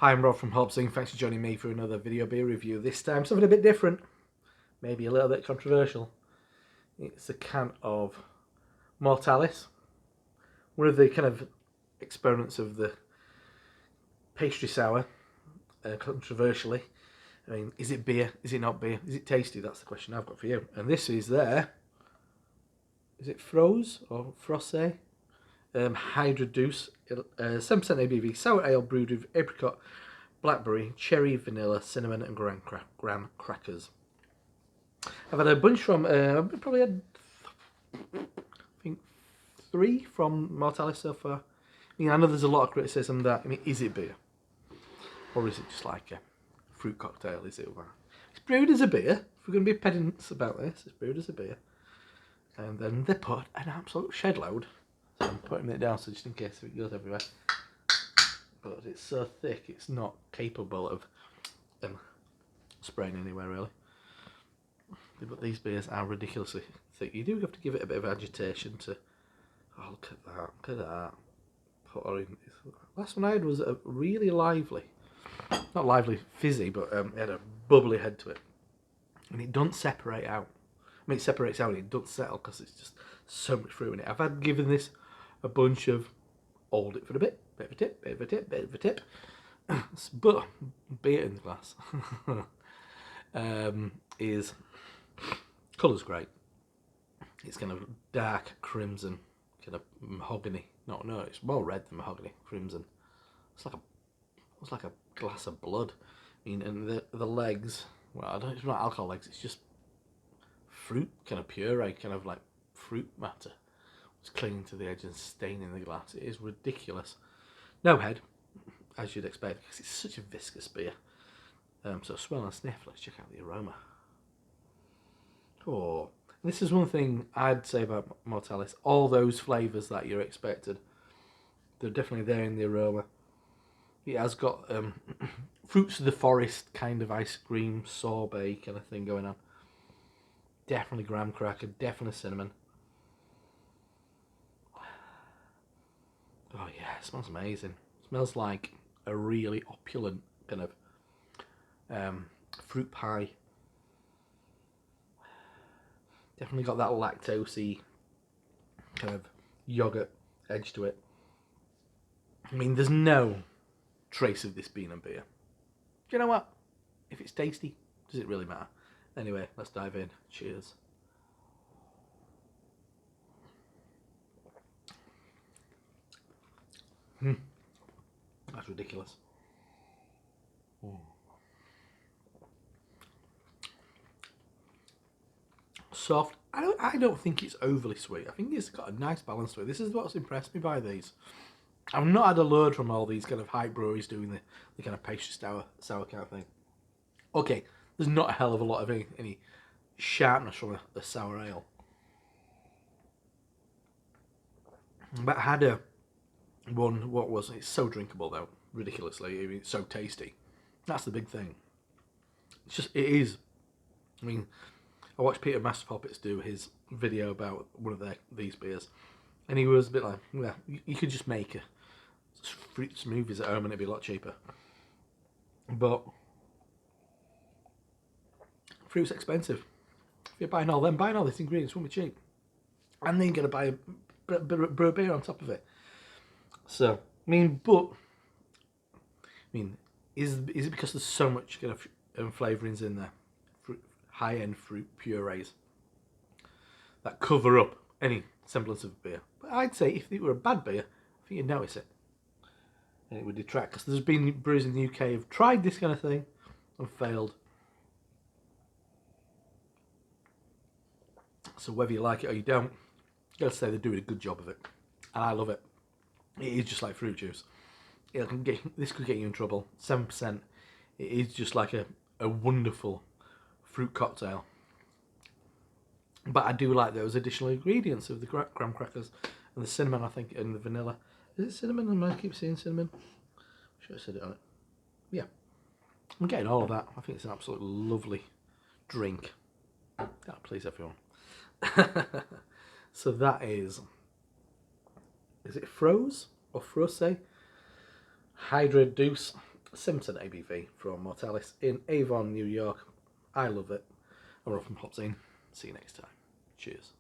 Hi, I'm Rob from HopZine. Thanks for joining me for another video beer review. This time something a bit different, maybe a little bit controversial. It's a can of Mortalis, one of the kind of experiments of the pastry sour, controversially. I mean, is it beer? Is it not beer? Is it tasty? That's the question I've got for you. And this is is it Fros'e or Fros'e Hydra Duece, 7% ABV, sour ale brewed with apricot, blackberry, cherry, vanilla, cinnamon and graham crackers. I've had a bunch from, I've probably had, I think, 3 from Mortalis so far. I mean, I know there's a lot of criticism that, I mean, is it beer? Or is it just like a fruit cocktail, is it? It's brewed as a beer. If we're going to be pedants about this, it's brewed as a beer. And then they put an absolute shed load. So I'm putting it down so just in case it goes everywhere. But it's so thick, it's not capable of spraying anywhere really. But these beers are ridiculously thick. You do have to give it a bit of agitation to. Oh, look at that! Look at that! Last one I had was a really lively, not lively, fizzy, but it had a bubbly head to it, and it doesn't separate out. I mean, it separates out, it doesn't settle because it's just so much fruit in it. I've had given this a bunch of hold it for a bit of a tip, bit of a tip, bit of a tip. But beer in the glass is colour's great. It's kind of dark crimson, kind of mahogany. No, it's more red than mahogany. Crimson. It's like a glass of blood. I mean, and the legs. Well, it's not alcohol legs. It's just fruit, kind of puree, kind of like fruit matter. It's clinging to the edge and staining the glass. It is ridiculous. No head, as you'd expect, because it's such a viscous beer. So smell and sniff. Let's check out the aroma. Oh, this is one thing I'd say about Mortalis. All those flavours that you're expected, they're definitely there in the aroma. It has got fruits of the forest kind of ice cream sorbet kind of thing going on. Definitely graham cracker, definitely cinnamon. Oh yeah, it smells amazing. It smells like a really opulent kind of fruit pie. Definitely got that lactosey kind of yogurt edge to it. I mean, there's no trace of this being a beer. Do you know what? If it's tasty, does it really matter? Anyway, let's dive in. Cheers. That's ridiculous. Soft. I don't think it's overly sweet. I think it's got a nice balance to it. This is what's impressed me by these. I've not had a load from all these kind of hype breweries doing the kind of pastry sour kind of thing. Okay, there's not a hell of a lot of any sharpness from a sour ale. But I had what was it? It's so drinkable though, ridiculously. I mean, it's so tasty. That's the big thing. It is. I mean, I watched Peter Masterpuppets do his video about one of these beers, and he was a bit like, yeah, you could just make fruit smoothies at home and it'd be a lot cheaper. But fruit's expensive. If you're buying all these ingredients won't be cheap, and then you're gonna buy a beer on top of it. So I mean, is it because there's so much kind of flavourings in there, high-end fruit purees that cover up any semblance of beer? But I'd say if it were a bad beer, I think you'd notice it, and it would detract. Because there's been brewers in the UK who've tried this kind of thing and failed. So whether you like it or you don't, you gotta say they're doing a good job of it, and I love it. It is just like fruit juice. This could get you in trouble. 7%. It is just like a wonderful fruit cocktail. But I do like those additional ingredients of the graham crackers and the cinnamon, I think, and the vanilla. Is it cinnamon? I keep saying cinnamon. Should have said it on it. Yeah. I'm getting all of that. I think it's an absolutely lovely drink. That'll please everyone. So that is it Fros'e or Fros'e Hydra Duece, 7% ABV from Mortalis in Avon, New York. I love it. I'm Rob from HopZine. See you next time. Cheers.